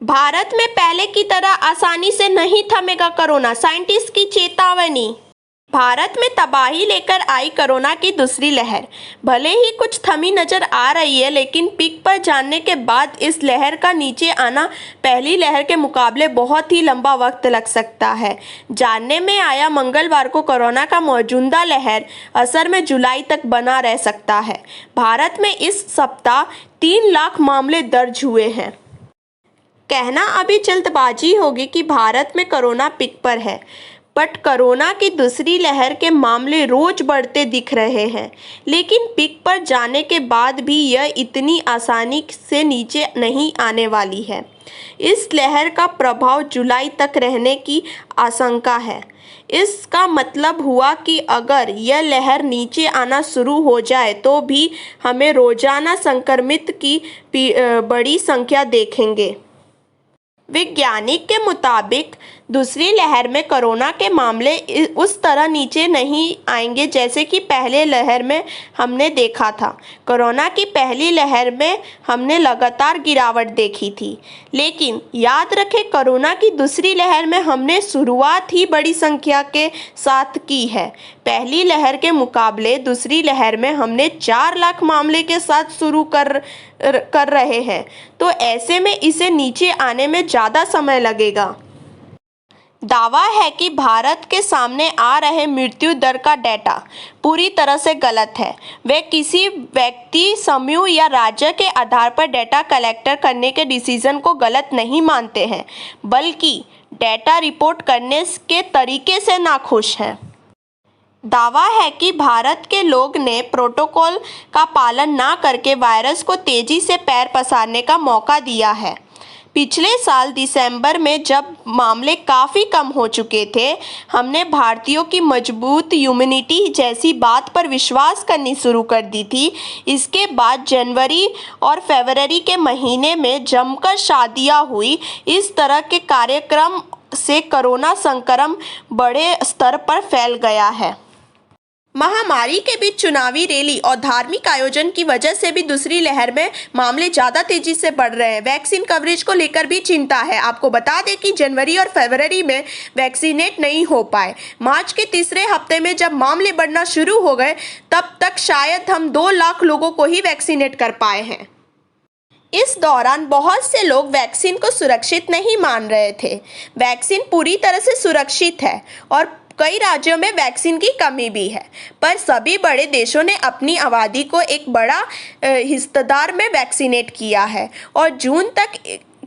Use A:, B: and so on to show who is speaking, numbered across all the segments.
A: भारत में पहले की तरह आसानी से नहीं थमेगा कोरोना, साइंटिस्ट की चेतावनी। भारत में तबाही लेकर आई कोरोना की दूसरी लहर भले ही कुछ थमी नजर आ रही है, लेकिन पीक पर जाने के बाद इस लहर का नीचे आना पहली लहर के मुकाबले बहुत ही लंबा वक्त लग सकता है। जानने में आया मंगलवार को कोरोना का मौजूदा लहर असर में जुलाई तक बना रह सकता है। भारत में इस सप्ताह 3 लाख मामले दर्ज हुए हैं। कहना अभी जल्दबाजी होगी कि भारत में कोरोना पीक पर है, बट कोरोना की दूसरी लहर के मामले रोज बढ़ते दिख रहे हैं। लेकिन पीक पर जाने के बाद भी यह इतनी आसानी से नीचे नहीं आने वाली है। इस लहर का प्रभाव जुलाई तक रहने की आशंका है। इसका मतलब हुआ कि अगर यह लहर नीचे आना शुरू हो जाए तो भी हमें रोजाना संक्रमित की बड़ी संख्या देखेंगे। वैज्ञानिक के मुताबिक दूसरी लहर में कोरोना के मामले उस तरह नीचे नहीं आएंगे जैसे कि पहले लहर में हमने देखा था। कोरोना की पहली लहर में हमने लगातार गिरावट देखी थी, लेकिन याद रखें कोरोना की दूसरी लहर में हमने शुरुआत ही बड़ी संख्या के साथ की है। पहली लहर के मुकाबले दूसरी लहर में हमने 4 लाख मामले के साथ शुरू कर रहे हैं, तो ऐसे में इसे नीचे आने में ज़्यादा समय लगेगा। दावा है कि भारत के सामने आ रहे मृत्यु दर का डेटा पूरी तरह से गलत है। वे किसी व्यक्ति, समूह या राज्य के आधार पर डेटा कलेक्ट करने के डिसीजन को गलत नहीं मानते हैं, बल्कि डेटा रिपोर्ट करने के तरीके से नाखुश हैं। दावा है कि भारत के लोग ने प्रोटोकॉल का पालन ना करके वायरस को तेजी से पैर पसारने का मौका दिया है। पिछले साल दिसंबर में जब मामले काफ़ी कम हो चुके थे, हमने भारतीयों की मजबूत इम्यूनिटी जैसी बात पर विश्वास करनी शुरू कर दी थी। इसके बाद जनवरी और फरवरी के महीने में जमकर शादियां हुई। इस तरह के कार्यक्रम से कोरोना संक्रमण बड़े स्तर पर फैल गया है। महामारी के बीच चुनावी रैली और धार्मिक आयोजन की वजह से भी दूसरी लहर में मामले ज़्यादा तेजी से बढ़ रहे हैं। वैक्सीन कवरेज को लेकर भी चिंता है। आपको बता दें कि जनवरी और फरवरी में वैक्सीनेट नहीं हो पाए। मार्च के तीसरे हफ्ते में जब मामले बढ़ना शुरू हो गए, तब तक शायद हम 2 लाख लोगों को ही वैक्सीनेट कर पाए हैं। इस दौरान बहुत से लोग वैक्सीन को सुरक्षित नहीं मान रहे थे। वैक्सीन पूरी तरह से सुरक्षित है और कई राज्यों में वैक्सीन की कमी भी है, पर सभी बड़े देशों ने अपनी आबादी को एक बड़ा हिस्सेदार में वैक्सीनेट किया है और जून तक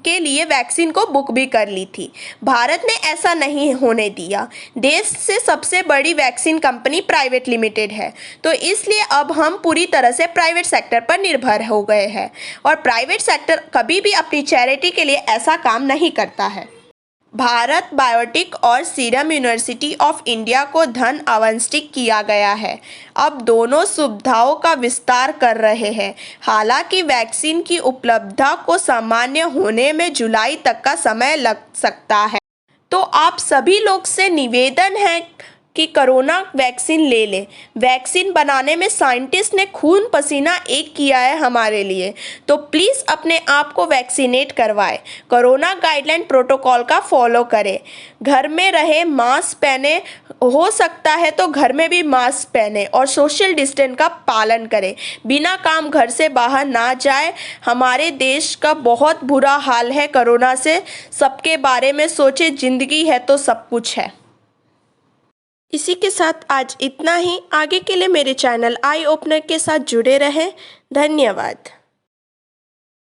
A: के लिए वैक्सीन को बुक भी कर ली थी। भारत ने ऐसा नहीं होने दिया। देश से सबसे बड़ी वैक्सीन कंपनी प्राइवेट लिमिटेड है, तो इसलिए अब हम पूरी तरह से प्राइवेट सेक्टर पर निर्भर हो गए हैं और प्राइवेट सेक्टर कभी भी अपनी चैरिटी के लिए ऐसा काम नहीं करता है। भारत बायोटेक और सीरम यूनिवर्सिटी ऑफ इंडिया को धन आवंटित किया गया है। अब दोनों सुविधाओं का विस्तार कर रहे हैं। हालांकि वैक्सीन की उपलब्धता को सामान्य होने में जुलाई तक का समय लग सकता है। तो आप सभी लोग से निवेदन है कि कोरोना वैक्सीन ले लें। वैक्सीन बनाने में साइंटिस्ट ने खून पसीना एक किया है हमारे लिए, तो प्लीज़ अपने आप को वैक्सीनेट करवाएं। कोरोना गाइडलाइन प्रोटोकॉल का फॉलो करें। घर में रहे, मास्क पहने, हो सकता है तो घर में भी मास्क पहने और सोशल डिस्टेंस का पालन करें। बिना काम घर से बाहर ना जाए। हमारे देश का बहुत बुरा हाल है कोरोना से। सबके बारे में सोचे, जिंदगी है तो सब कुछ है। इसी के साथ आज इतना ही। आगे के लिए मेरे चैनल आई ओपनर के साथ जुड़े रहें। धन्यवाद।